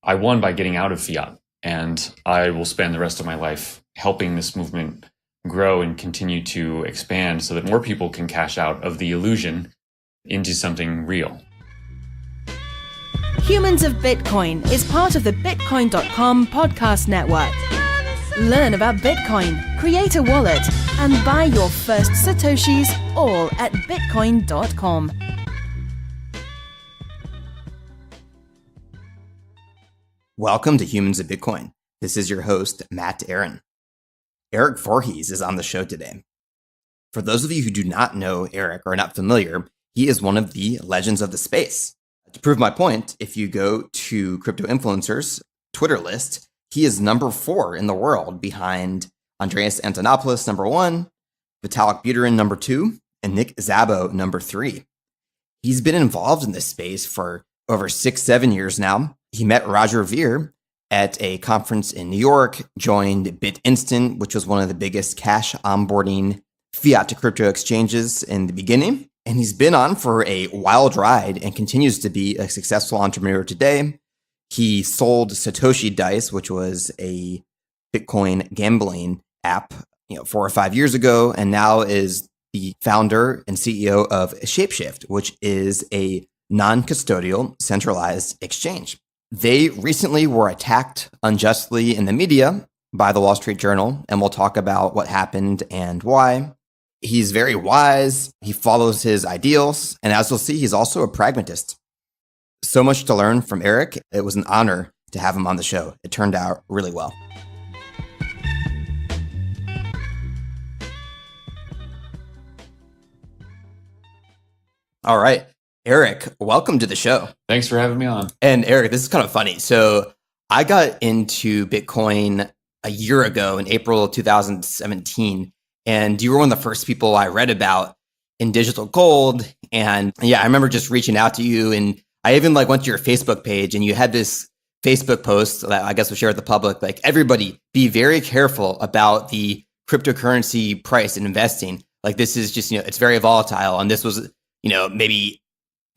I won by getting out of fiat, and I will spend the rest of my life helping this movement grow and continue to expand so that more people can cash out of the illusion into something real. Humans of Bitcoin is part of the Bitcoin.com podcast network. Learn about Bitcoin, create a wallet, and buy your first Satoshis all at Bitcoin.com. Welcome to Humans of Bitcoin. This is your host, Matt Aaron. Erik Voorhees is on the show today. For those of you who do not know Erik or are not familiar, he is one of the legends of the space. To prove my point, if you go to Crypto Influencers Twitter list, he is number 4 in the world behind Andreas Antonopoulos, number 1, Vitalik Buterin, number 2, and Nick Szabo, number 3. He's been involved in this space for over 6-7 years now. He met Roger Ver at a conference in New York, joined BitInstant, which was one of the biggest cash onboarding fiat to crypto exchanges in the beginning. And he's been on for a wild ride and continues to be a successful entrepreneur today. He sold Satoshi Dice, which was a Bitcoin gambling app, 4 or 5 years ago, and now is the founder and CEO of ShapeShift, which is a non-custodial centralized exchange. They recently were attacked unjustly in the media by the Wall Street Journal, and we'll talk about what happened and why. He's very wise. He follows his ideals. And as we'll see, he's also a pragmatist. So much to learn from Erik. It was an honor to have him on the show. It turned out really well. All right. Erik, welcome to the show. Thanks for having me on. And Erik, this is kind of funny. So I got into Bitcoin a year ago in April 2017. And you were one of the first people I read about in digital gold. And yeah, I remember just reaching out to you. And I even went to your Facebook page, and you had this Facebook post that I guess we'll share with the public. Everybody, be very careful about the cryptocurrency price and investing. This is just, it's very volatile. And this was, maybe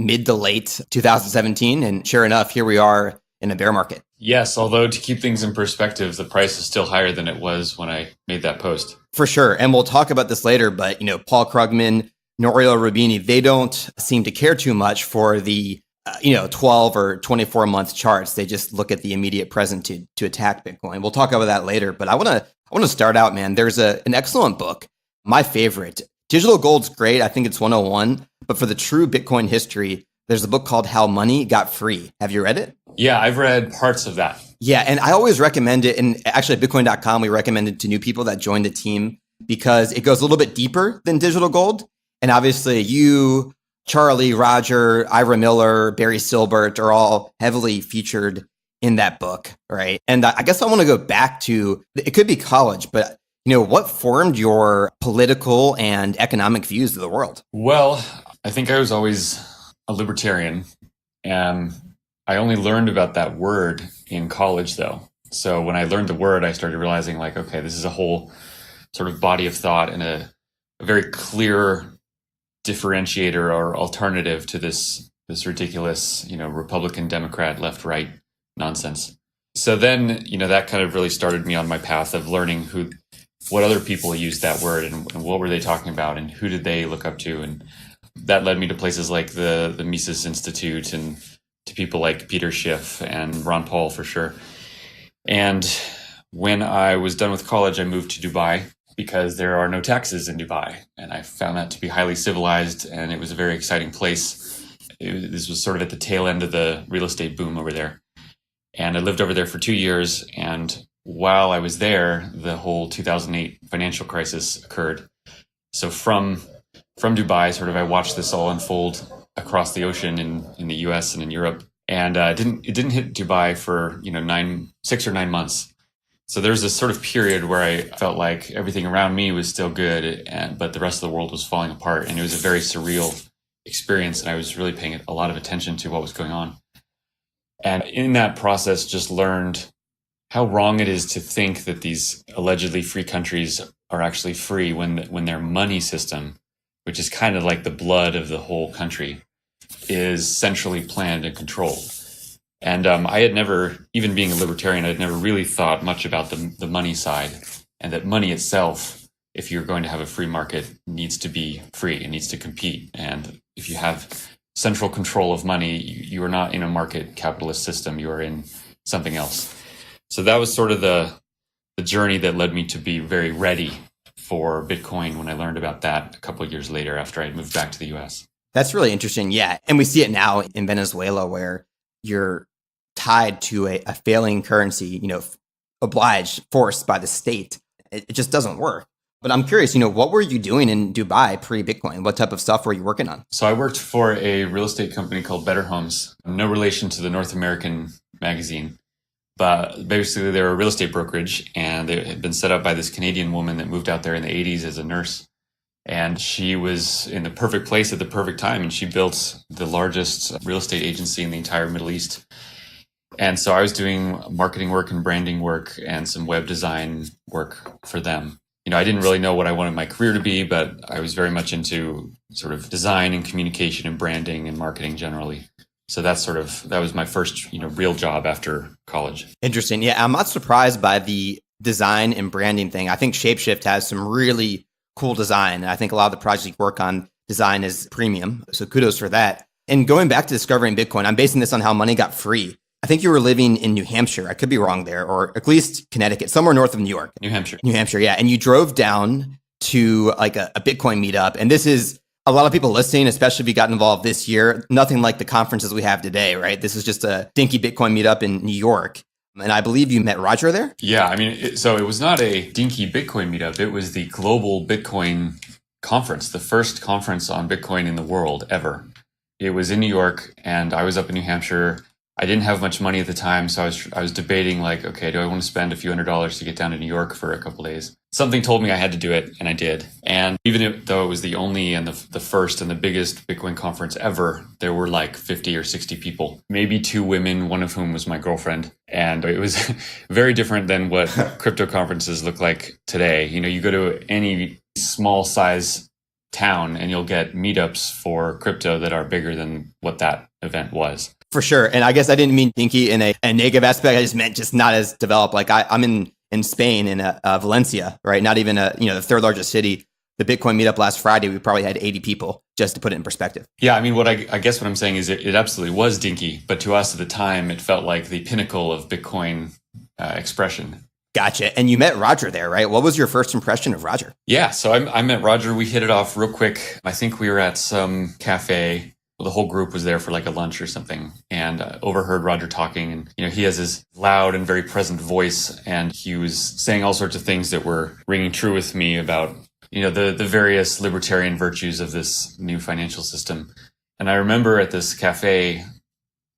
mid to late 2017. And sure enough, here we are in a bear market. Yes, although to keep things in perspective, the price is still higher than it was when I made that post. For sure. And we'll talk about this later, but Paul Krugman, Nouriel Roubini, they don't seem to care too much for the 12 or 24 month charts. They just look at the immediate present to attack Bitcoin. We'll talk about that later, but I want to start out, man. There's an excellent book, my favorite. Digital Gold's great. I think it's 101, but for the true Bitcoin history, there's a book called How Money Got Free. Have you read it? Yeah, I've read parts of that. Yeah, and I always recommend it. And actually at Bitcoin.com, we recommend it to new people that join the team because it goes a little bit deeper than Digital Gold. And obviously you, Charlie, Roger, Ira Miller, Barry Silbert are all heavily featured in that book, right? And I guess I want to go back to, it could be college, but what formed your political and economic views of the world? Well, I think I was always a libertarian, and I only learned about that word in college, though. So when I learned the word, I started realizing, okay, this is a whole sort of body of thought and a very clear differentiator or alternative to this ridiculous, Republican, Democrat, left, right nonsense. So then, that kind of really started me on my path of learning what other people used that word and what were they talking about and who did they look up to. And that led me to places like the Mises Institute and to people like Peter Schiff and Ron Paul for sure. And when I was done with college, I moved to Dubai because there are no taxes in Dubai. And I found that to be highly civilized, and it was a very exciting place. This was sort of at the tail end of the real estate boom over there. And I lived over there for 2 years. And while I was there, the whole 2008 financial crisis occurred. So from Dubai, sort of, I watched this all unfold across the ocean in the US and in Europe. And it didn't hit Dubai for 6 or 9 months. So there's this sort of period where I felt like everything around me was still good, but the rest of the world was falling apart. And it was a very surreal experience. And I was really paying a lot of attention to what was going on. And in that process, just learned how wrong it is to think that these allegedly free countries are actually free when their money system, which is kind of like the blood of the whole country, is centrally planned and controlled. And I had never, even being a libertarian, I'd never really thought much about the money side, and that money itself, if you're going to have a free market, needs to be free. It needs to compete. And if you have central control of money, you are not in a market capitalist system. You are in something else. So that was sort of the journey that led me to be very ready for Bitcoin when I learned about that a couple of years later after I moved back to the US. That's really interesting. Yeah. And we see it now in Venezuela where you're tied to a failing currency, obliged, forced by the state. It just doesn't work. But I'm curious, what were you doing in Dubai pre-Bitcoin? What type of stuff were you working on? So I worked for a real estate company called Better Homes. No relation to the North American magazine. But basically, they were a real estate brokerage, and they had been set up by this Canadian woman that moved out there in the 80s as a nurse. And she was in the perfect place at the perfect time, and she built the largest real estate agency in the entire Middle East. And so I was doing marketing work and branding work and some web design work for them. I didn't really know what I wanted my career to be, but I was very much into sort of design and communication and branding and marketing generally. So that was my first, real job after college. Interesting. Yeah, I'm not surprised by the design and branding thing. I think ShapeShift has some really cool design. I think a lot of the projects you work on, design is premium. So kudos for that. And going back to discovering Bitcoin, I'm basing this on how money got free. I think you were living in New Hampshire. I could be wrong there, or at least Connecticut, somewhere north of New York. New Hampshire, yeah. And you drove down to like a Bitcoin meetup. And this is a lot of people listening, especially if you got involved this year, nothing like the conferences we have today, right? This is just a dinky Bitcoin meetup in New York. And I believe you met Roger there? Yeah, so it was not a dinky Bitcoin meetup. It was the global Bitcoin conference, the first conference on Bitcoin in the world ever. It was in New York, and I was up in New Hampshire. I didn't have much money at the time, so I was debating like, okay, do I want to spend a few $100s to get down to New York for a couple of days? Something told me I had to do it, and I did. And even though it was the only and the first and the biggest Bitcoin conference ever, there were like 50 or 60 people, maybe 2 women, one of whom was my girlfriend. And it was very different than what crypto conferences look like today. You go to any small size town and you'll get meetups for crypto that are bigger than what that event was. For sure. And I guess I didn't mean dinky in a negative aspect. I just meant just not as developed. Like I'm in Spain, in Valencia, right? Not even the third largest city. The Bitcoin meetup last Friday, we probably had 80 people, just to put it in perspective. Yeah, I guess what I'm saying is it absolutely was dinky, but to us at the time, it felt like the pinnacle of Bitcoin expression. Gotcha. And you met Roger there, right? What was your first impression of Roger? Yeah, so I met Roger. We hit it off real quick. I think we were at some cafe. Well, the whole group was there for like a lunch or something, and overheard Roger talking. And he has his loud and very present voice, and he was saying all sorts of things that were ringing true with me about the various libertarian virtues of this new financial system. And I remember at this cafe,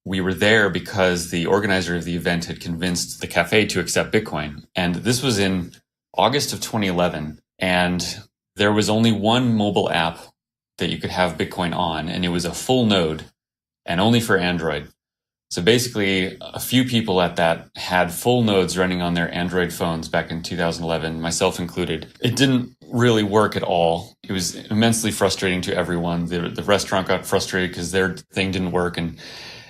we were there because the organizer of the event had convinced the cafe to accept Bitcoin, and this was in August of 2011, and there was only one mobile app that you could have Bitcoin on, and it was a full node and only for Android. So basically, a few people at that had full nodes running on their Android phones back in 2011, myself included. It didn't really work at all. It was immensely frustrating to everyone. The restaurant got frustrated because their thing didn't work, and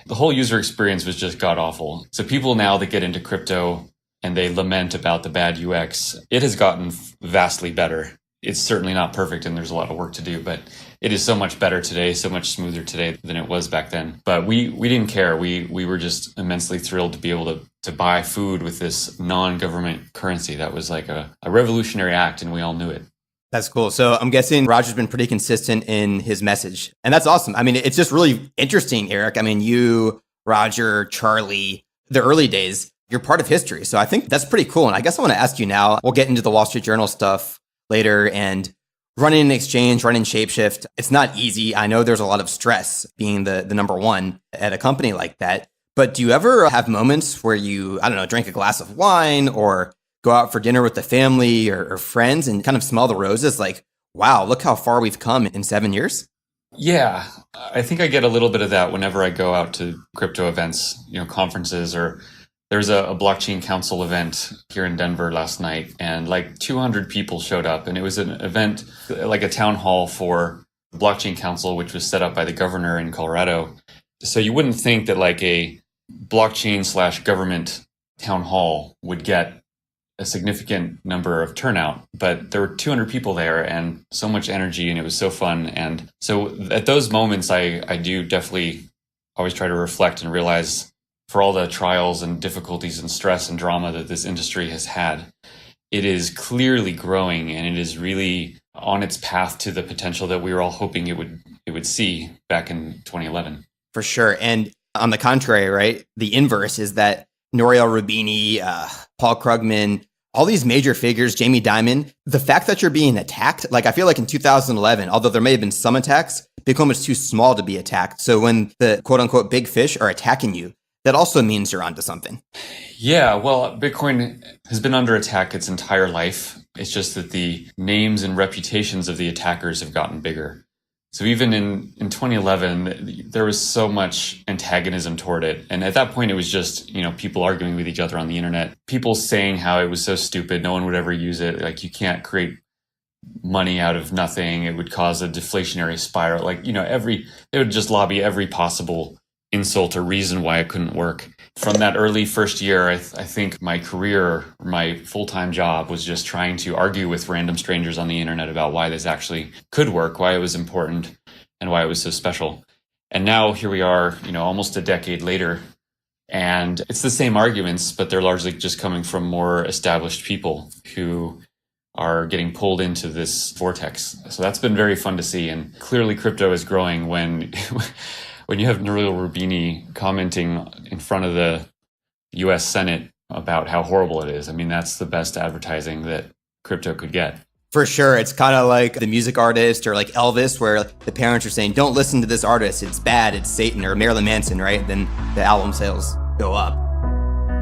the whole user experience was just god-awful. So people now that get into crypto and they lament about the bad UX, it has gotten vastly better. It's certainly not perfect, and there's a lot of work to do, but it is so much better today, so much smoother today than it was back then. But we didn't care. We were just immensely thrilled to be able to buy food with this non-government currency. That was like a revolutionary act, and we all knew it. That's cool. So I'm guessing Roger's been pretty consistent in his message. And that's awesome. It's just really interesting, Erik. You, Roger, Charlie, the early days, you're part of history. So I think that's pretty cool. And I guess I want to ask you now, we'll get into the Wall Street Journal stuff later, and running an exchange, running ShapeShift, it's not easy. I know there's a lot of stress being the number one at a company like that. But do you ever have moments where you, drink a glass of wine or go out for dinner with the family or friends and kind of smell the roses? Like, wow, look how far we've come in 7 years. Yeah, I think I get a little bit of that whenever I go out to crypto events, conferences, or there's a blockchain council event here in Denver last night, and like 200 people showed up, and it was an event like a town hall for the blockchain council, which was set up by the governor in Colorado. So you wouldn't think that like a blockchain/government town hall would get a significant number of turnout, but there were 200 people there and so much energy, and it was so fun. And so at those moments, I do definitely always try to reflect and realize, for all the trials and difficulties and stress and drama that this industry has had, it is clearly growing, and it is really on its path to the potential that we were all hoping it would see back in 2011. For sure. And on the contrary, right, the inverse is that Nouriel Roubini, Paul Krugman, all these major figures, Jamie Dimon, the fact that you're being attacked, like I feel like in 2011, although there may have been some attacks, Bitcoin was too small to be attacked. So when the quote unquote big fish are attacking you, that also means you're onto something. Yeah, well, Bitcoin has been under attack its entire life. It's just that the names and reputations of the attackers have gotten bigger. So even in 2011, there was so much antagonism toward it. And at that point, it was just, people arguing with each other on the internet, people saying how it was so stupid, no one would ever use it. Like, you can't create money out of nothing. It would cause a deflationary spiral. Like, they would just lobby every possible insult or reason why it couldn't work. From that early first year, I think my career, my full-time job was just trying to argue with random strangers on the internet about why this actually could work, why it was important, and why it was so special. And now here we are, almost a decade later, and it's the same arguments, but they're largely just coming from more established people who are getting pulled into this vortex. So that's been very fun to see. And clearly crypto is growing when when you have Nouriel Roubini commenting in front of the US Senate about how horrible it is. I mean, that's the best advertising that crypto could get. For sure. It's kind of like the music artist or like Elvis, where the parents are saying, don't listen to this artist, it's bad, it's Satan, or Marilyn Manson, right? Then the album sales go up.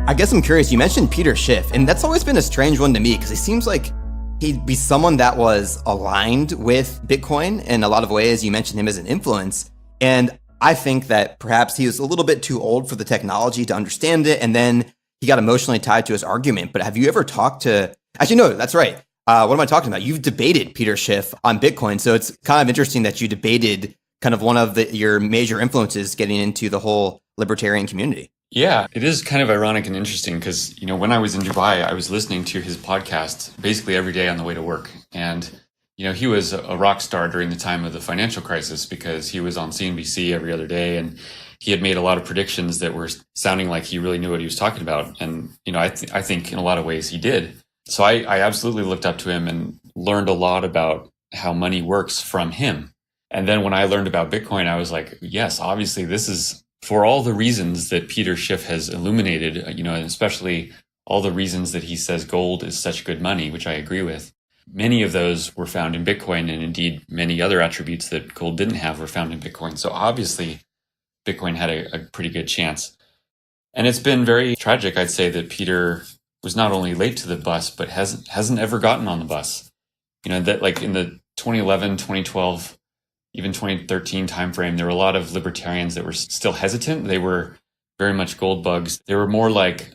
I guess I'm curious, you mentioned Peter Schiff, and that's always been a strange one to me because it seems like he'd be someone that was aligned with Bitcoin in a lot of ways. You mentioned him as an influence. And I think that perhaps he was a little bit too old for the technology to understand it. And then he got emotionally tied to his argument. But have you ever talked to, actually, no, that's right. What am I talking about? You've debated Peter Schiff on Bitcoin. So it's kind of interesting that you debated kind of one of your major influences getting into the whole libertarian community. Yeah, it is kind of ironic and interesting because, when I was in Dubai, I was listening to his podcast basically every day on the way to work. And he was a rock star during the time of the financial crisis because he was on CNBC every other day, and he had made a lot of predictions that were sounding like he really knew what he was talking about. And, I think in a lot of ways he did. So I absolutely looked up to him and learned a lot about how money works from him. And then when I learned about Bitcoin, I was like, yes, obviously this is for all the reasons that Peter Schiff has illuminated, and especially all the reasons that he says gold is such good money, which I agree with. Many of those were found in Bitcoin, and indeed many other attributes that gold didn't have were found in Bitcoin. So obviously Bitcoin had a pretty good chance. And it's been very tragic, I'd say, that Peter was not only late to the bus, but hasn't ever gotten on the bus. That like in the 2011, 2012, even 2013 timeframe, there were a lot of libertarians that were still hesitant. They were very much gold bugs. They were more like,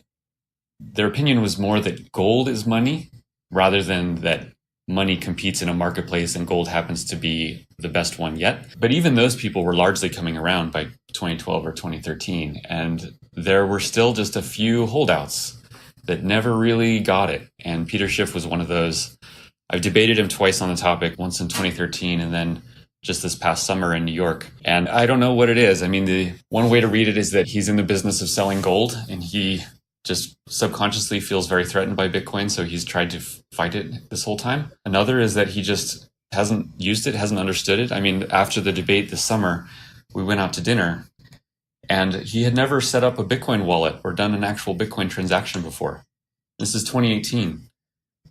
their opinion was more that gold is money rather than that money competes in a marketplace and gold happens to be the best one yet. But even those people were largely coming around by 2012 or 2013. And there were still just a few holdouts that never really got it. And Peter Schiff was one of those. I've debated him twice on the topic, once in 2013 and then just this past summer in New York. And I don't know what it is. I mean, the one way to read it is that he's in the business of selling gold and he just subconsciously feels very threatened by Bitcoin. So he's tried to fight it this whole time. Another is that he just hasn't used it, hasn't understood it. I mean, after the debate this summer, we went out to dinner and he had never set up a Bitcoin wallet or done an actual Bitcoin transaction before. This is 2018.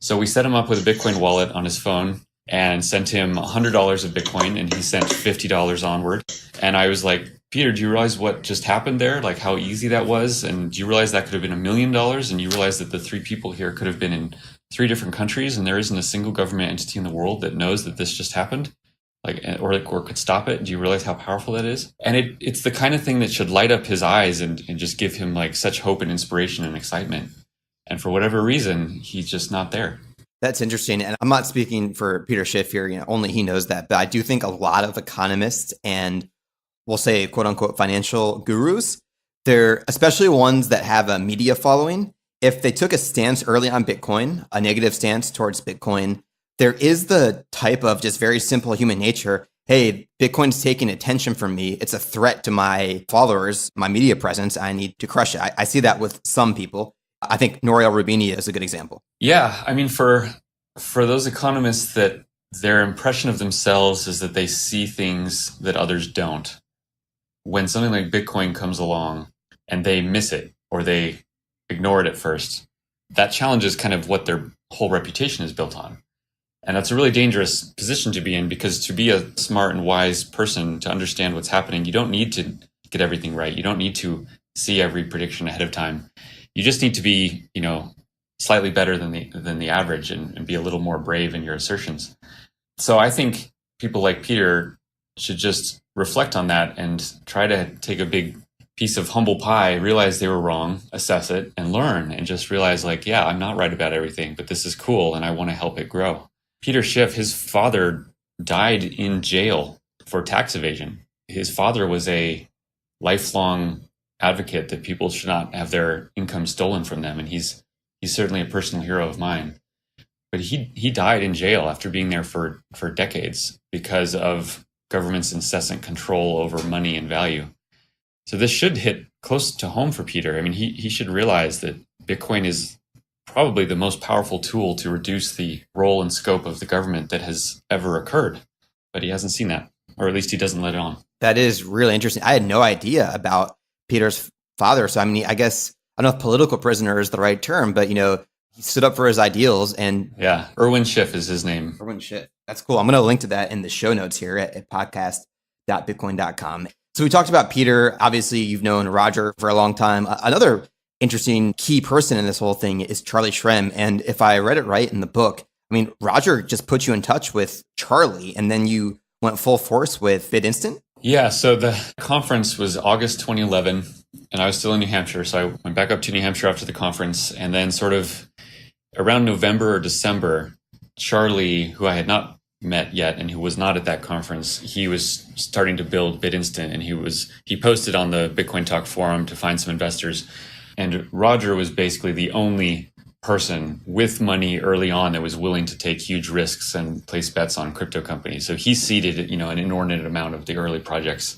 So we set him up with a Bitcoin wallet on his phone and sent him $100 of Bitcoin, and he sent $50 onward. And I was like, Peter, do you realize what just happened there? Like how easy that was? And do you realize that could have been $1 million? And you realize that the three people here could have been in 3 different countries, and there isn't a single government entity in the world that knows that this just happened, or could stop it. Do you realize how powerful that is? And it's the kind of thing that should light up his eyes and just give him like such hope and inspiration and excitement. And for whatever reason, he's just not there. That's interesting. And I'm not speaking for Peter Schiff here, only he knows that. But I do think a lot of economists and we'll say, quote unquote, financial gurus They're especially ones that have a media following. If they took a stance early on Bitcoin, a negative stance towards Bitcoin, there is the type of just very simple human nature. Hey, Bitcoin's taking attention from me. It's a threat to my followers, my media presence. I need to crush it. I see that with some people. I think Nouriel Roubini is a good example. Yeah, I mean, for those economists that their impression of themselves is that they see things that others don't. When something like Bitcoin comes along and they miss it or they ignore it at first, that challenges kind of what their whole reputation is built on. And that's a really dangerous position to be in, because to be a smart and wise person, to understand what's happening, you don't need to get everything right. You don't need to see every prediction ahead of time. You just need to be, slightly better than the average and be a little more brave in your assertions. So I think people like Peter should just reflect on that and try to take a big piece of humble pie, realize they were wrong, assess it, and learn, and just realize I'm not right about everything, but this is cool and I want to help it grow. Peter Schiff, his father died in jail for tax evasion. His father was a lifelong advocate that people should not have their income stolen from them, and he's certainly a personal hero of mine. But he died in jail after being there for decades because of government's incessant control over money and value. So this should hit close to home for Peter. I mean, he should realize that Bitcoin is probably the most powerful tool to reduce the role and scope of the government that has ever occurred. But he hasn't seen that, or at least he doesn't let it on. That is really interesting. I had no idea about Peter's father. So, I mean, I guess, I don't know if political prisoner is the right term, but, he stood up for his ideals. And yeah, Erwin Schiff is his name. Erwin Schiff. That's cool. I'm going to link to that in the show notes here at podcast.bitcoin.com. So we talked about Peter. Obviously, you've known Roger for a long time. Another interesting key person in this whole thing is Charlie Shrem. And if I read it right in the book, I mean, Roger just put you in touch with Charlie, and then you went full force with BitInstant. Yeah, so the conference was August 2011, and I was still in New Hampshire. So I went back up to New Hampshire after the conference, and then sort of around November or December, Charlie, who I had not met yet and who was not at that conference, he was starting to build BitInstant, and he posted on the Bitcoin Talk forum to find some investors. And Roger was basically the only person with money early on that was willing to take huge risks and place bets on crypto companies. So he seeded, an inordinate amount of the early projects,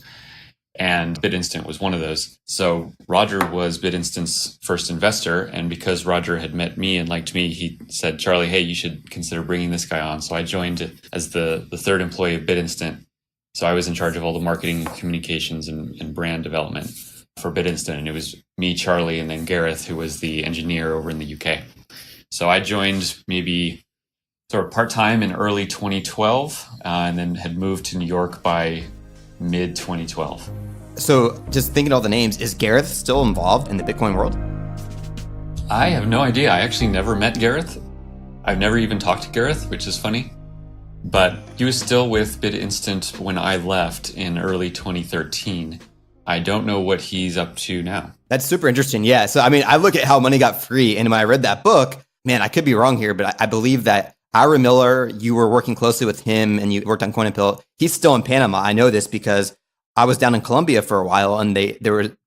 and BitInstant was one of those. So Roger was BitInstant's first investor, and because Roger had met me and liked me, he said, Charlie, hey, you should consider bringing this guy on. So I joined as the third employee of BitInstant. So I was in charge of all the marketing, communications, and brand development for BitInstant, and it was me, Charlie, and then Gareth, who was the engineer over in the UK. So I joined maybe sort of part-time in early 2012, and then had moved to New York by mid-2012. So just thinking all the names, is Gareth still involved in the Bitcoin world? I have no idea. I actually never met Gareth. I've never even talked to Gareth, which is funny. But he was still with BitInstant when I left in early 2013. I don't know what he's up to now. That's super interesting. Yeah. So, I mean, I look at how money got free, and when I read that book, man, I could be wrong here, but I believe that Ira Miller, you were working closely with him and you worked on Coin and Pill. He's still in Panama. I know this because I was down in Colombia for a while, and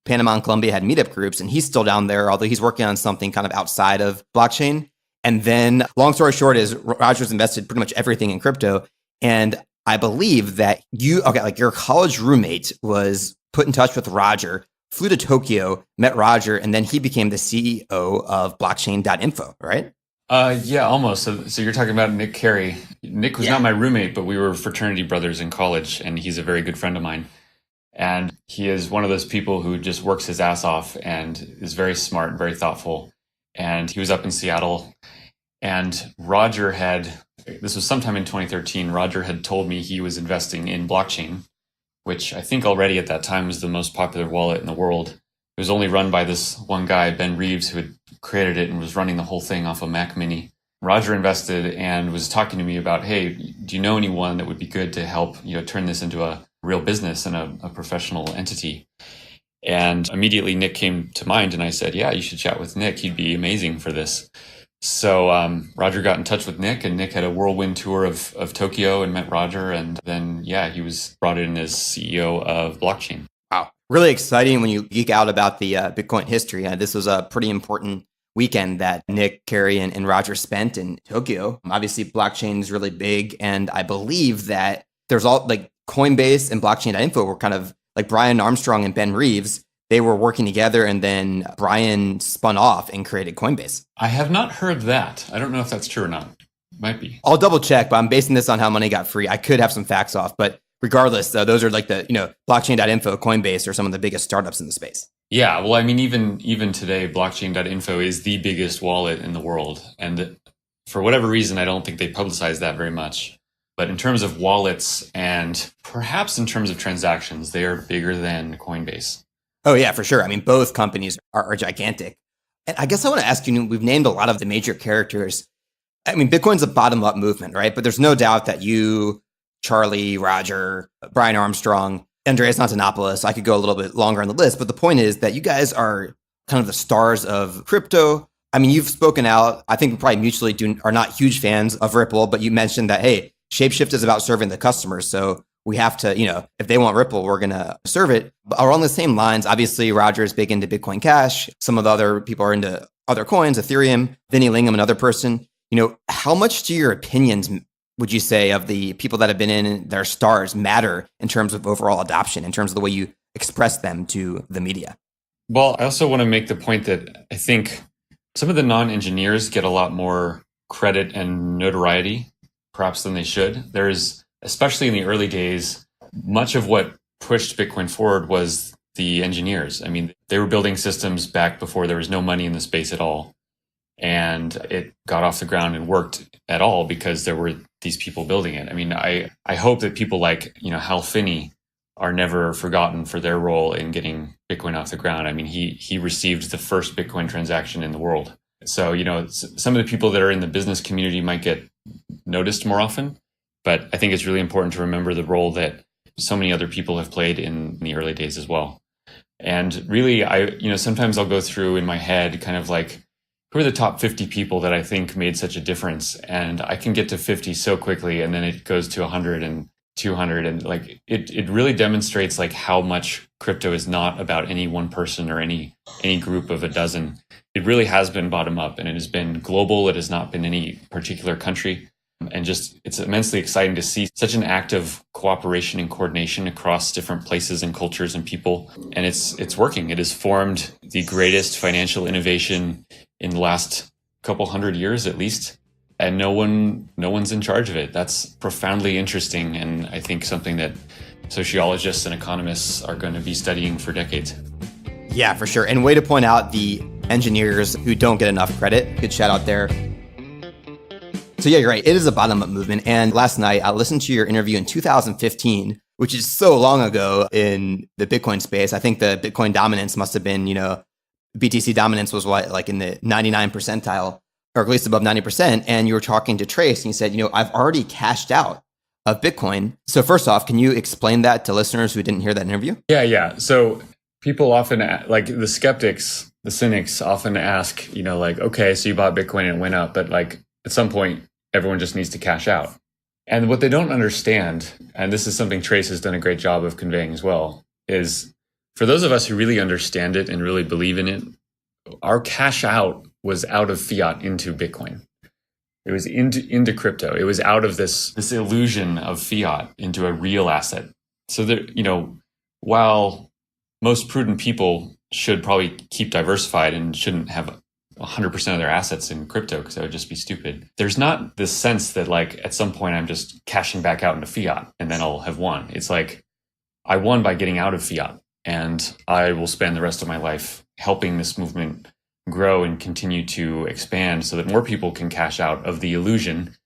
Panama and Colombia had meetup groups, and he's still down there, although he's working on something kind of outside of blockchain. And then long story short is Roger's invested pretty much everything in crypto. And I believe that your college roommate was put in touch with Roger, flew to Tokyo, met Roger, and then he became the CEO of blockchain.info, right? Yeah, almost. So you're talking about Nick Carey. Nick was not my roommate, but we were fraternity brothers in college, and he's a very good friend of mine. And he is one of those people who just works his ass off and is very smart and very thoughtful. And he was up in Seattle, and this was sometime in 2013, Roger had told me he was investing in blockchain, which I think already at that time was the most popular wallet in the world. It was only run by this one guy, Ben Reeves, who had created it and was running the whole thing off a Mac Mini. Roger invested and was talking to me about, hey, do you know anyone that would be good to help, turn this into a real business and a professional entity? And immediately Nick came to mind, and I said, yeah, you should chat with Nick. He'd be amazing for this. So Roger got in touch with Nick, and Nick had a whirlwind tour of Tokyo and met Roger. And then, he was brought in as CEO of blockchain. Wow. Really exciting when you geek out about the Bitcoin history. This was a pretty important weekend that Nick, Carey, and Roger spent in Tokyo. Obviously, blockchain is really big. And I believe that there's all like Coinbase and blockchain.info were kind of like Brian Armstrong and Ben Reeves. They were working together, and then Brian spun off and created Coinbase. I have not heard that. I don't know if that's true or not. Might be. I'll double check, but I'm basing this on how money got free. I could have some facts off, but regardless, those are like the, blockchain.info, Coinbase are some of the biggest startups in the space. Yeah, well, I mean, even today, blockchain.info is the biggest wallet in the world. And for whatever reason, I don't think they publicize that very much. But in terms of wallets and perhaps in terms of transactions, they are bigger than Coinbase. Oh, yeah, for sure. I mean, both companies are gigantic. And I guess I want to ask you, we've named a lot of the major characters. I mean, Bitcoin's a bottom-up movement, right? But there's no doubt that you, Charlie, Roger, Brian Armstrong, Andreas Antonopoulos, I could go a little bit longer on the list, but the point is that you guys are kind of the stars of crypto. I mean, you've spoken out. I think we probably mutually are not huge fans of Ripple, but you mentioned that, hey, ShapeShift is about serving the customers. So we have to, if they want Ripple, we're going to serve it. But along the same lines, obviously, Roger is big into Bitcoin Cash. Some of the other people are into other coins, Ethereum, Vinny Lingham, another person. How much do your opinions, would you say, of the people that have been in their stars matter in terms of overall adoption, in terms of the way you express them to the media? Well, I also want to make the point that I think some of the non-engineers get a lot more credit and notoriety, perhaps than they should. There is, especially in the early days, much of what pushed Bitcoin forward was the engineers. I mean, they were building systems back before there was no money in the space at all. And it got off the ground and worked at all because there were these people building it. I mean, I hope that people like, Hal Finney are never forgotten for their role in getting Bitcoin off the ground. I mean, he received the first Bitcoin transaction in the world. So, some of the people that are in the business community might get noticed more often, but I think it's really important to remember the role that so many other people have played in the early days as well. And really, sometimes I'll go through in my head kind of like, who are the top 50 people that I think made such a difference? And I can get to 50 so quickly, and then it goes to 100 and 200. And like, it really demonstrates like how much crypto is not about any one person or any group of a dozen. It really has been bottom up, and it has been global. It has not been any particular country. And just, it's immensely exciting to see such an active cooperation and coordination across different places and cultures and people. And it's working. It has formed the greatest financial innovation in the last couple hundred years, at least. And no one's in charge of it. That's profoundly interesting. And I think something that sociologists and economists are going to be studying for decades. Yeah, for sure. And way to point out the engineers who don't get enough credit. Good shout out there. So yeah, you're right. It is a bottom-up movement. And last night, I listened to your interview in 2015, which is so long ago in the Bitcoin space. I think the Bitcoin dominance must have been, BTC dominance was like in the 99 percentile, or at least above 90%. And you were talking to Trace, and you said, I've already cashed out of Bitcoin. So first off, can you explain that to listeners who didn't hear that interview? Yeah. So people often, like the skeptics, the cynics often ask, okay, so you bought Bitcoin and it went up, but like at some point, everyone just needs to cash out. And what they don't understand, and this is something Trace has done a great job of conveying as well, is for those of us who really understand it and really believe in it, our cash out was out of fiat into Bitcoin. It was into crypto. It was out of this illusion of fiat into a real asset. So that, while most prudent people should probably keep diversified and shouldn't have 100% of their assets in crypto because that would just be stupid. There's not this sense that like at some point I'm just cashing back out into fiat and then I'll have won. It's like I won by getting out of fiat, and I will spend the rest of my life helping this movement grow and continue to expand so that more people can cash out of the illusion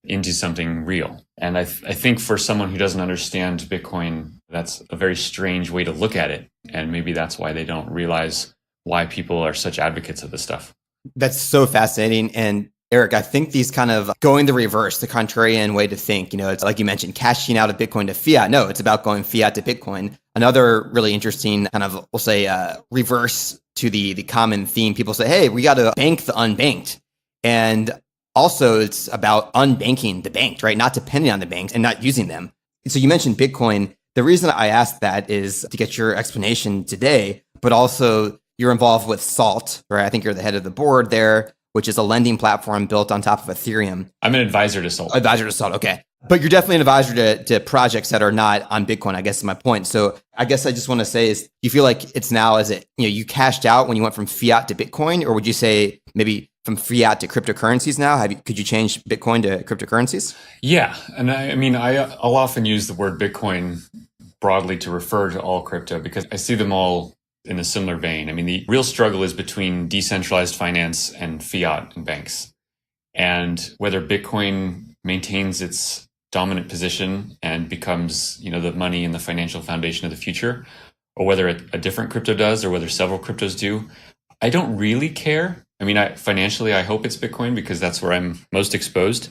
into something real. And I think for someone who doesn't understand Bitcoin, that's a very strange way to look at it. And maybe that's why they don't realize why people are such advocates of this stuff. That's so fascinating. And Erik, I think these kind of going the reverse, the contrarian way to think, it's like you mentioned, cashing out of Bitcoin to fiat. No, it's about going fiat to Bitcoin. Another really interesting kind of, we'll say, reverse to the common theme. People say, hey, we got to bank the unbanked. And also it's about unbanking the banked, right? Not depending on the banks and not using them. So you mentioned Bitcoin. The reason I asked that is to get your explanation today, but also you're involved with Salt, right? I think you're the head of the board there, which is a lending platform built on top of Ethereum. I'm an advisor to Salt. Advisor to Salt, okay. But you're definitely an advisor to projects that are not on Bitcoin, I guess is my point. So I guess I just want to say is, you feel like it's now, you cashed out when you went from fiat to Bitcoin, or would you say maybe from fiat to cryptocurrencies now? Could you change Bitcoin to cryptocurrencies? Yeah. And I'll often use the word Bitcoin broadly to refer to all crypto because I see them all in a similar vein. I mean, the real struggle is between decentralized finance and fiat and banks. And whether Bitcoin maintains its dominant position and becomes, the money and the financial foundation of the future, or whether a different crypto does, or whether several cryptos do, I don't really care. I mean, financially, I hope it's Bitcoin because that's where I'm most exposed.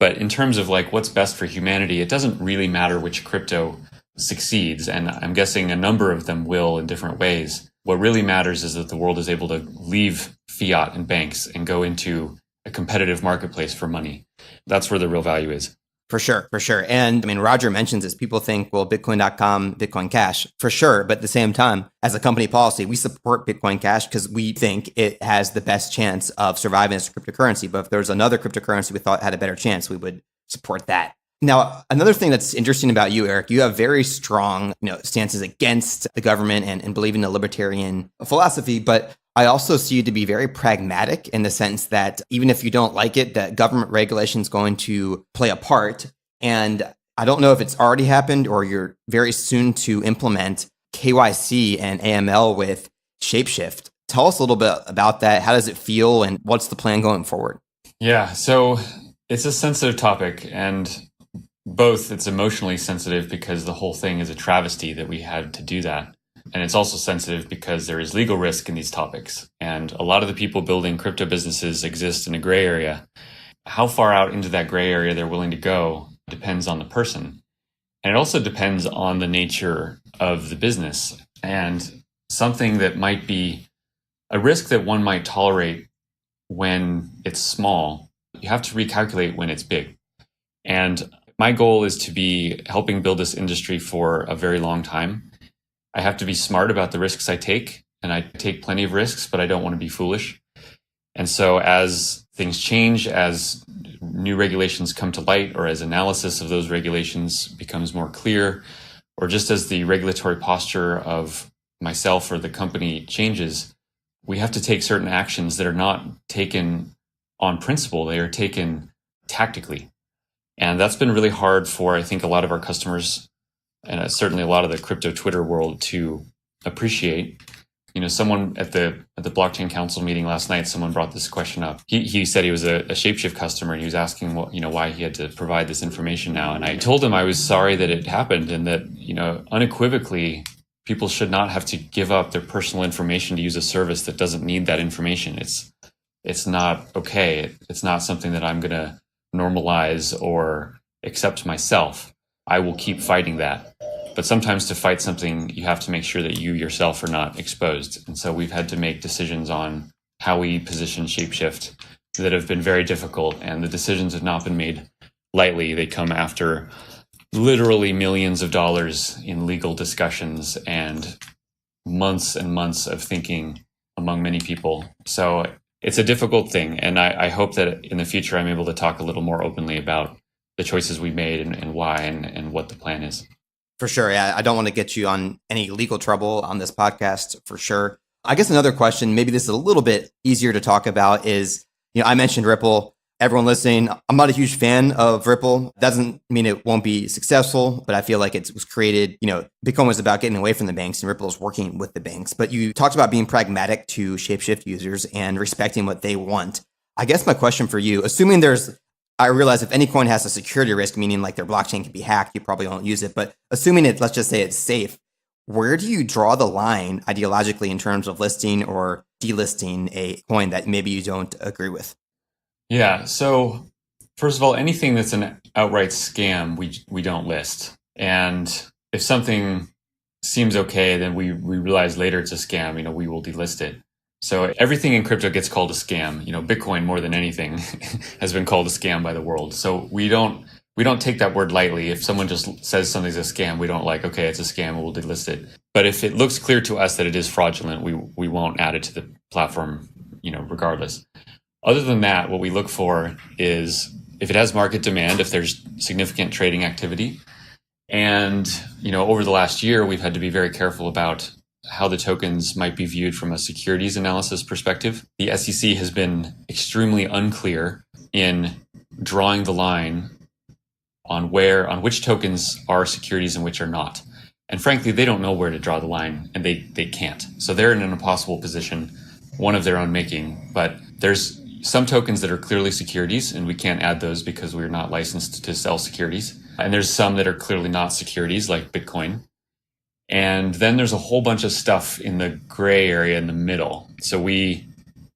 But in terms of what's best for humanity, it doesn't really matter which crypto succeeds. And I'm guessing a number of them will in different ways. What really matters is that the world is able to leave fiat and banks and go into a competitive marketplace for money. That's where the real value is. For sure. And Roger mentions this. People think, well, Bitcoin.com, Bitcoin Cash, for sure. But at the same time, as a company policy, we support Bitcoin Cash because we think it has the best chance of surviving as a cryptocurrency. But if there's another cryptocurrency we thought had a better chance, we would support that. Now, another thing that's interesting about you, Erik, you have very strong, stances against the government and believe in the libertarian philosophy. But I also see you to be very pragmatic in the sense that even if you don't like it, that government regulation is going to play a part. And I don't know if it's already happened or you're very soon to implement KYC and AML with ShapeShift. Tell us a little bit about that. How does it feel and what's the plan going forward? Yeah, so it's a sensitive topic, and both it's emotionally sensitive because the whole thing is a travesty that we had to do that. And it's also sensitive because there is legal risk in these topics. And a lot of the people building crypto businesses exist in a gray area. How far out into that gray area they're willing to go depends on the person. And it also depends on the nature of the business. And something that might be a risk that one might tolerate when it's small, you have to recalculate when it's big. And my goal is to be helping build this industry for a very long time. I have to be smart about the risks I take, and I take plenty of risks, but I don't want to be foolish. And so as things change, as new regulations come to light, or as analysis of those regulations becomes more clear, or just as the regulatory posture of myself or the company changes, we have to take certain actions that are not taken on principle. They are taken tactically. And that's been really hard for, I think, a lot of our customers and certainly a lot of the crypto Twitter world to appreciate. Someone at the Blockchain Council meeting last night, someone brought this question up. He said he was a ShapeShift customer, and he was asking why he had to provide this information now. And I told him I was sorry that it happened, and that unequivocally people should not have to give up their personal information to use a service that doesn't need that information. It's not okay. It's not something that I'm going to normalize or accept myself. I will keep fighting that. But sometimes to fight something, you have to make sure that you yourself are not exposed. And so we've had to make decisions on how we position ShapeShift that have been very difficult. And the decisions have not been made lightly. They come after literally millions of dollars in legal discussions and months of thinking among many people. So it's a difficult thing. And I hope that in the future, I'm able to talk a little more openly about the choices we made and why and what the plan is. For sure. Yeah. I don't want to get you on any legal trouble on this podcast, for sure. I guess another question, maybe this is a little bit easier to talk about, is, I mentioned Ripple. Everyone listening, I'm not a huge fan of Ripple. Doesn't mean it won't be successful, but I feel like it was created, Bitcoin was about getting away from the banks and Ripple is working with the banks. But you talked about being pragmatic to ShapeShift users and respecting what they want. I guess my question for you, assuming I realize if any coin has a security risk, meaning like their blockchain can be hacked, you probably won't use it. But assuming let's just say it's safe, where do you draw the line ideologically in terms of listing or delisting a coin that maybe you don't agree with? Yeah. So first of all, anything that's an outright scam, we don't list. And if something seems okay, then we realize later it's a scam, we will delist it. So everything in crypto gets called a scam. Bitcoin, more than anything, has been called a scam by the world. So we don't we don't take that word lightly. If someone just says something's a scam, we don't like, okay, it's a scam, we'll delist it. But if it looks clear to us that it is fraudulent, we won't add it to the platform, regardless. Other than that, what we look for is if it has market demand, if there's significant trading activity. And, over the last year, we've had to be very careful about how the tokens might be viewed from a securities analysis perspective. The SEC has been extremely unclear in drawing the line on which tokens are securities and which are not. And frankly, they don't know where to draw the line, and they can't. So they're in an impossible position, one of their own making. But there's some tokens that are clearly securities, and we can't add those because we're not licensed to sell securities. And there's some that are clearly not securities, like Bitcoin. And then there's a whole bunch of stuff in the gray area in the middle. So we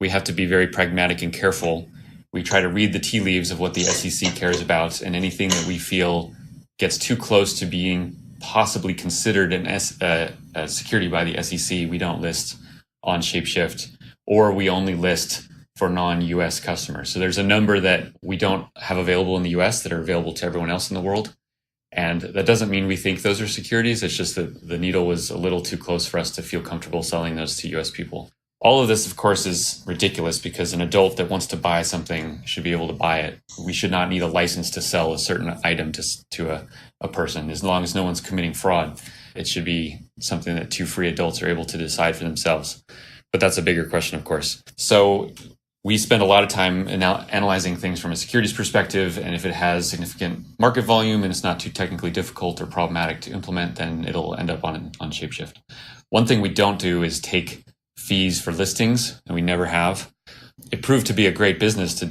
have to be very pragmatic and careful. We try to read the tea leaves of what the SEC cares about, and anything that we feel gets too close to being possibly considered a security by the SEC, we don't list on ShapeShift, or we only list for non-US customers. So there's a number that we don't have available in the US that are available to everyone else in the world. And that doesn't mean we think those are securities. It's just that the needle was a little too close for us to feel comfortable selling those to US people. All of this, of course, is ridiculous because an adult that wants to buy something should be able to buy it. We should not need a license to sell a certain item to a person. As long as no one's committing fraud, it should be something that two free adults are able to decide for themselves. But that's a bigger question, of course. So we spend a lot of time analyzing things from a securities perspective, and if it has significant market volume and it's not too technically difficult or problematic to implement, then it'll end up on ShapeShift. One thing we don't do is take fees for listings, and we never have. It proved to be a great business to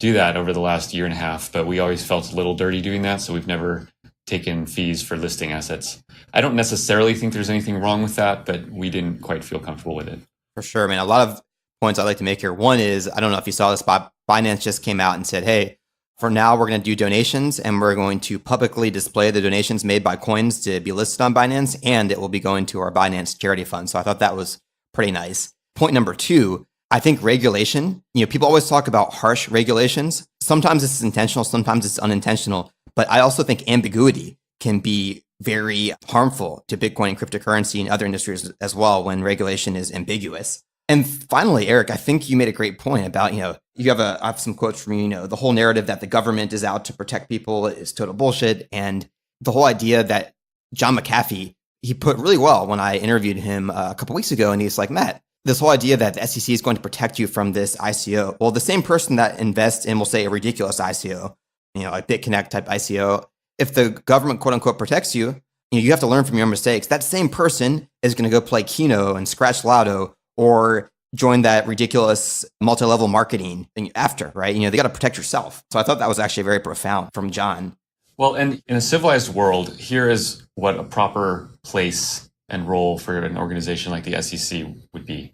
do that over the last year and a half, but we always felt a little dirty doing that, so we've never taken fees for listing assets. I don't necessarily think there's anything wrong with that, but we didn't quite feel comfortable with it. For sure. I mean, a lot of points I'd like to make here. One is, I don't know if you saw this, but Binance just came out and said, hey, for now, we're going to do donations, and we're going to publicly display the donations made by coins to be listed on Binance, and it will be going to our Binance charity fund. So I thought that was pretty nice. Point number two, I think regulation, people always talk about harsh regulations. Sometimes it's intentional, sometimes it's unintentional, but I also think ambiguity can be very harmful to Bitcoin and cryptocurrency and other industries as well when regulation is ambiguous. And finally, Erik, I think you made a great point about, I have some quotes from you, the whole narrative that the government is out to protect people is total bullshit. And the whole idea that John McAfee, he put really well when I interviewed him a couple weeks ago, and he's like, Matt, this whole idea that the SEC is going to protect you from this ICO. Well, the same person that invests in, we'll say, a ridiculous ICO, like BitConnect type ICO, if the government, quote unquote, protects you, you have to learn from your mistakes. That same person is going to go play Keno and Scratch Lotto or join that ridiculous multi-level marketing thing after, right? They got to protect yourself. So I thought that was actually very profound from John. Well, and in a civilized world, here is what a proper place and role for an organization like the SEC would be.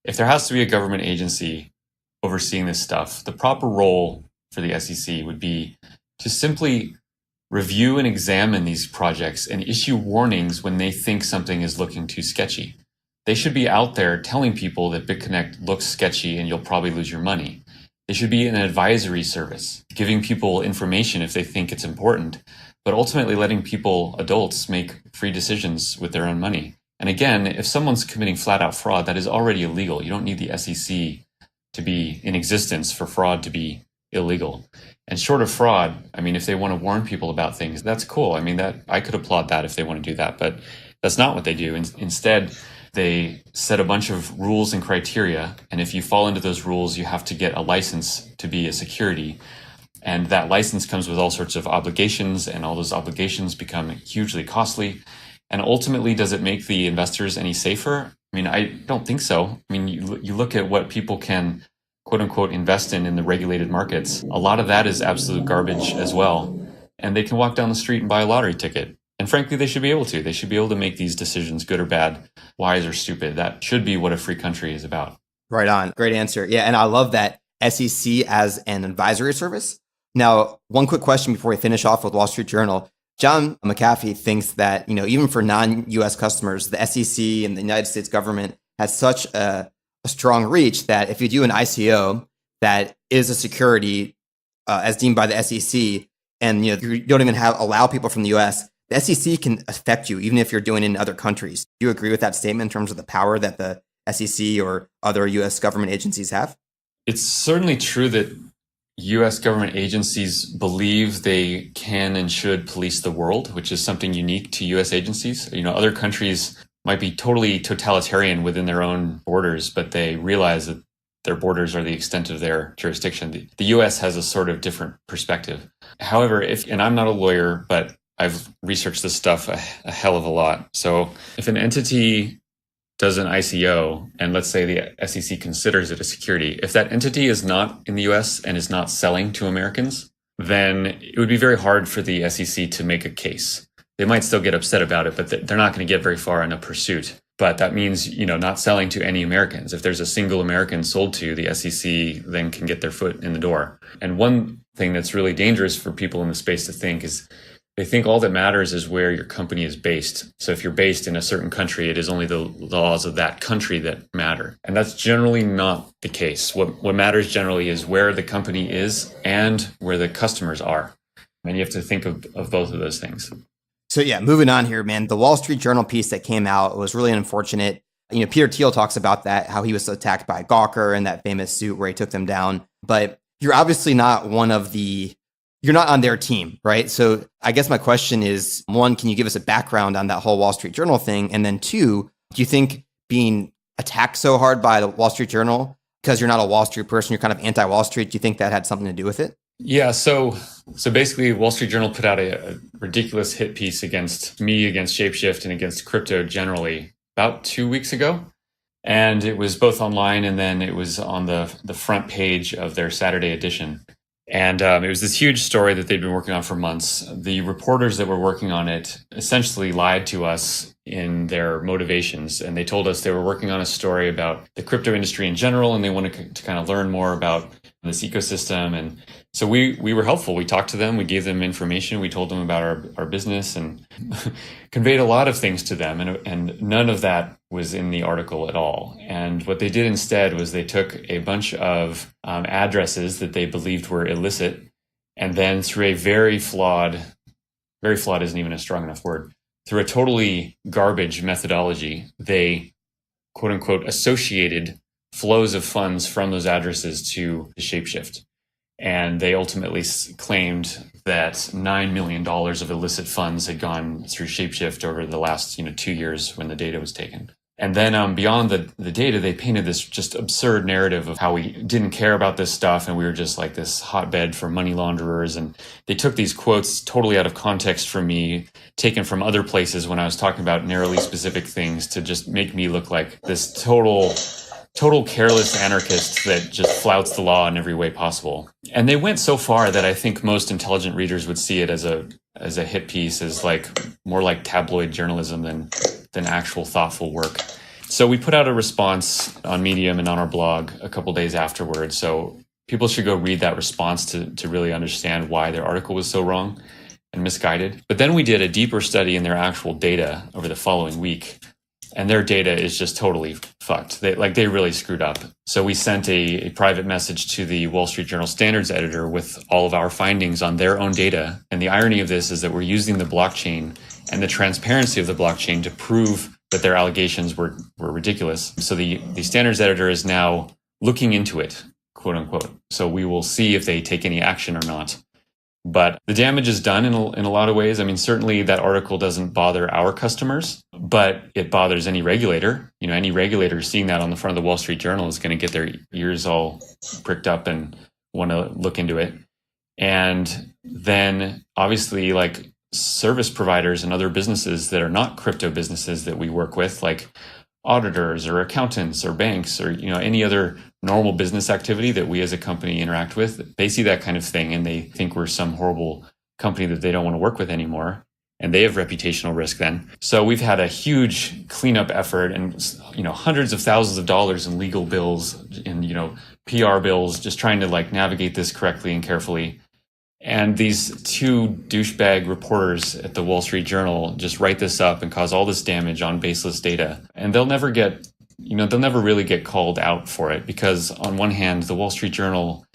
If there has to be a government agency overseeing this stuff, the proper role for the SEC would be to simply review and examine these projects and issue warnings when they think something is looking too sketchy. They should be out there telling people that BitConnect looks sketchy and you'll probably lose your money. They should be an advisory service, giving people information if they think it's important, but ultimately letting people, adults, make free decisions with their own money. And again, if someone's committing flat out fraud, that is already illegal. You don't need the SEC to be in existence for fraud to be illegal. And short of fraud, if they want to warn people about things, that's cool. That I could applaud that if they want to do that, but that's not what they do. Instead, they set a bunch of rules and criteria, and if you fall into those rules, you have to get a license to be a security. And that license comes with all sorts of obligations, and all those obligations become hugely costly. And ultimately, does it make the investors any safer? I don't think so. You look at what people can, quote unquote, invest in the regulated markets. A lot of that is absolute garbage as well. And they can walk down the street and buy a lottery ticket. And frankly, they should be able to. They should be able to make these decisions, good or bad, wise or stupid. That should be what a free country is about. Right on. Great answer. Yeah, and I love that SEC as an advisory service. Now, one quick question before we finish off with Wall Street Journal. John McAfee thinks that, even for non-US customers, the SEC and the United States government has such a strong reach that if you do an ICO that is a security as deemed by the SEC, and you don't even allow people from the US, the SEC can affect you even if you're doing it in other countries. Do you agree with that statement in terms of the power that the SEC or other US government agencies have? It's certainly true that US government agencies believe they can and should police the world, which is something unique to US agencies. Other countries might be totally totalitarian within their own borders, but they realize that their borders are the extent of their jurisdiction. The US has a sort of different perspective. However, and I'm not a lawyer, but I've researched this stuff a hell of a lot. So if an entity does an ICO, and let's say the SEC considers it a security, if that entity is not in the US and is not selling to Americans, then it would be very hard for the SEC to make a case. They might still get upset about it, but they're not going to get very far in a pursuit. But that means, not selling to any Americans. If there's a single American sold to, the SEC then can get their foot in the door. And one thing that's really dangerous for people in the space to think is they think all that matters is where your company is based. So if you're based in a certain country, it is only the laws of that country that matter. And that's generally not the case. What matters generally is where the company is and where the customers are. And you have to think of both of those things. So yeah, moving on here, man. The Wall Street Journal piece that came out was really unfortunate. Peter Thiel talks about that, how he was attacked by Gawker in that famous suit where he took them down. But you're obviously not you're not on their team, right? So I guess my question is, one, can you give us a background on that whole Wall Street Journal thing? And then two, do you think being attacked so hard by the Wall Street Journal, because you're not a Wall Street person, you're kind of anti-Wall Street, do you think that had something to do with it? Yeah, so basically Wall Street Journal put out a ridiculous hit piece against me, against ShapeShift, and against crypto generally about 2 weeks ago. And it was both online and then it was on the front page of their Saturday edition. And it was this huge story that they'd been working on for months. The reporters that were working on it essentially lied to us in their motivations. And they told us they were working on a story about the crypto industry in general, and they wanted to kind of learn more about this ecosystem. And so we were helpful. We talked to them. We gave them information. We told them about our business and conveyed a lot of things to them. And none of that was in the article at all. And what they did instead was they took a bunch of addresses that they believed were illicit, and then through a very flawed isn't even a strong enough word, through a totally garbage methodology, they quote unquote associated flows of funds from those addresses to ShapeShift. And they ultimately claimed that $9 million of illicit funds had gone through ShapeShift over the last 2 years when the data was taken. And then beyond the data, they painted this just absurd narrative of how we didn't care about this stuff and we were just like this hotbed for money launderers. And they took these quotes totally out of context from me, taken from other places when I was talking about narrowly specific things, to just make me look like this total careless anarchist that just flouts the law in every way possible. And they went so far that I think most intelligent readers would see it as a hit piece, as like more like tabloid journalism than actual thoughtful work. So we put out a response on Medium and on our blog a couple days afterwards. So people should go read that response to really understand why their article was so wrong and misguided. But then we did a deeper study in their actual data over the following week. And their data is just totally fucked. They really screwed up. So we sent a private message to the Wall Street Journal standards editor with all of our findings on their own data. And the irony of this is that we're using the blockchain and the transparency of the blockchain to prove that their allegations were ridiculous. So the standards editor is now looking into it, quote unquote. So we will see if they take any action or not. But the damage is done in a lot of ways. I mean, certainly that article doesn't bother our customers, but it bothers any regulator. Any regulator seeing that on the front of the Wall Street Journal is going to get their ears all pricked up and want to look into it. And then obviously like service providers and other businesses that are not crypto businesses that we work with, like auditors or accountants or banks or any other normal business activity that we as a company interact with, they see that kind of thing and they think we're some horrible company that they don't want to work with anymore, and they have reputational risk then. So we've had a huge cleanup effort and hundreds of thousands of dollars in legal bills and PR bills, just trying to like navigate this correctly and carefully. And these two douchebag reporters at the Wall Street Journal just write this up and cause all this damage on baseless data. And they'll never really get called out for it, because on one hand, the Wall Street Journal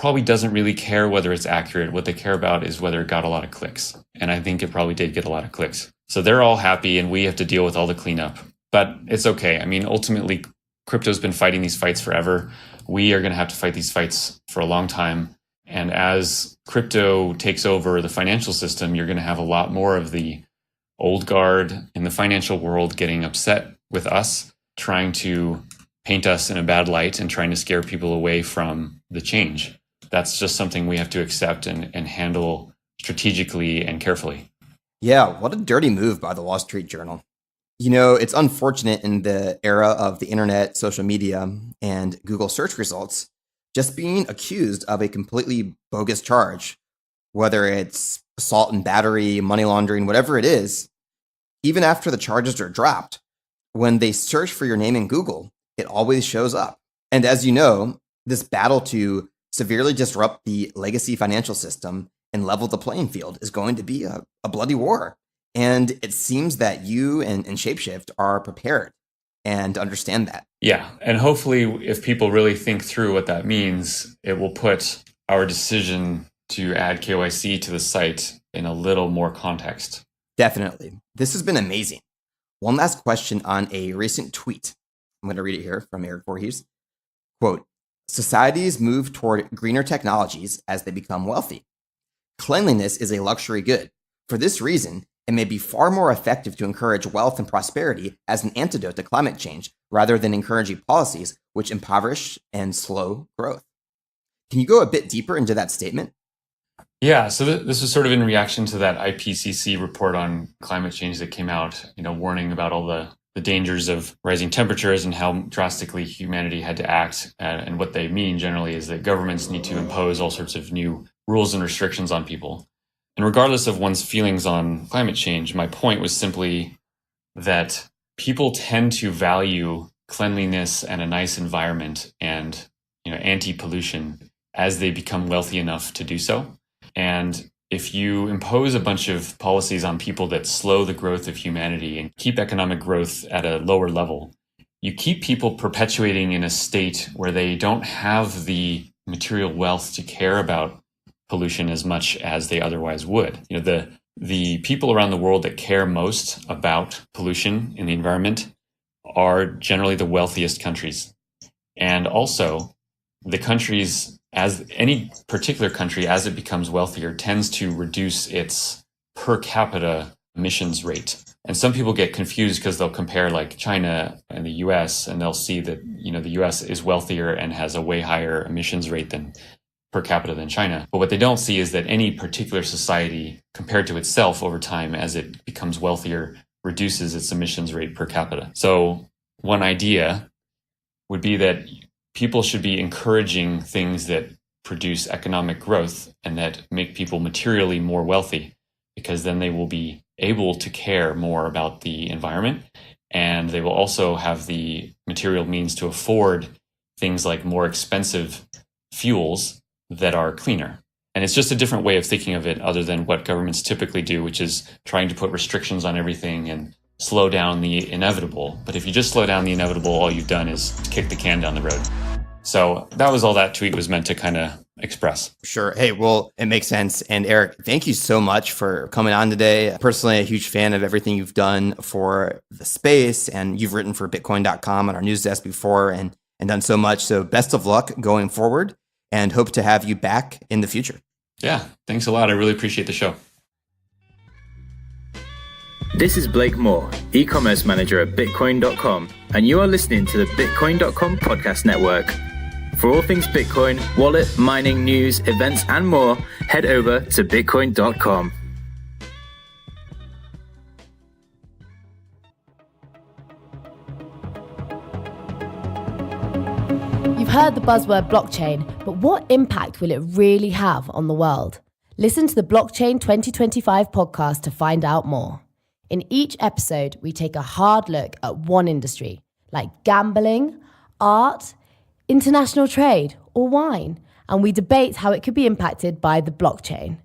probably doesn't really care whether it's accurate. What they care about is whether it got a lot of clicks. And I think it probably did get a lot of clicks. So they're all happy and we have to deal with all the cleanup. But it's okay. I mean, ultimately, crypto's been fighting these fights forever. We are going to have to fight these fights for a long time. And as crypto takes over the financial system, you're going to have a lot more of the old guard in the financial world getting upset with us, trying to paint us in a bad light and trying to scare people away from the change. That's just something we have to accept and handle strategically and carefully. Yeah, what a dirty move by the Wall Street Journal. You know, it's unfortunate in the era of the internet, social media, and Google search results, just being accused of a completely bogus charge, whether it's assault and battery, money laundering, whatever it is, even after the charges are dropped, when they search for your name in Google, it always shows up. And as you know, this battle to severely disrupt the legacy financial system and level the playing field is going to be a bloody war. And it seems that you and ShapeShift are prepared and understand that. Yeah. And hopefully, if people really think through what that means, it will put our decision to add KYC to the site in a little more context. Definitely. This has been amazing. One last question on a recent tweet. I'm going to read it here from Erik Voorhees. Quote, societies move toward greener technologies as they become wealthy. Cleanliness is a luxury good. For this reason, it may be far more effective to encourage wealth and prosperity as an antidote to climate change rather than encouraging policies which impoverish and slow growth. Can you go a bit deeper into that statement? Yeah, so this was sort of in reaction to that IPCC report on climate change that came out, warning about all the dangers of rising temperatures and how drastically humanity had to act. And what they mean generally is that governments need to impose all sorts of new rules and restrictions on people. And regardless of one's feelings on climate change, my point was simply that people tend to value cleanliness and a nice environment and anti-pollution as they become wealthy enough to do so. And if you impose a bunch of policies on people that slow the growth of humanity and keep economic growth at a lower level, you keep people perpetuating in a state where they don't have the material wealth to care about pollution as much as they otherwise would. The people around the world that care most about pollution in the environment are generally the wealthiest countries. And also, the countries, as any particular country, as it becomes wealthier, tends to reduce its per capita emissions rate. And some people get confused because they'll compare like China and the US, and they'll see that, the US is wealthier and has a way higher emissions rate than per capita than China. But what they don't see is that any particular society compared to itself over time, as it becomes wealthier, reduces its emissions rate per capita. So one idea would be that people should be encouraging things that produce economic growth and that make people materially more wealthy, because then they will be able to care more about the environment, and they will also have the material means to afford things like more expensive fuels that are cleaner. And it's just a different way of thinking of it other than what governments typically do, which is trying to put restrictions on everything and slow down the inevitable. But if you just slow down the inevitable, all you've done is kick the can down the road. So that was all that tweet was meant to kind of express. Sure. Hey, well, it makes sense. And Erik, thank you so much for coming on today. Personally, a huge fan of everything you've done for the space, and you've written for Bitcoin.com on our news desk before and done so much. So best of luck going forward, and hope to have you back in the future. Yeah, thanks a lot. I really appreciate the show. This is Blake Moore, e-commerce manager at Bitcoin.com, and you are listening to the Bitcoin.com podcast network. For all things Bitcoin, wallet, mining, news, events, and more, head over to Bitcoin.com. You've heard the buzzword blockchain, but what impact will it really have on the world? Listen to the Blockchain 2025 podcast to find out more. In each episode, we take a hard look at one industry, like gambling, art, international trade, or wine, and we debate how it could be impacted by the blockchain.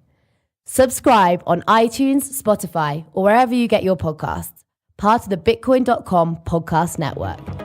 Subscribe on iTunes, Spotify, or wherever you get your podcasts, part of the Bitcoin.com podcast network.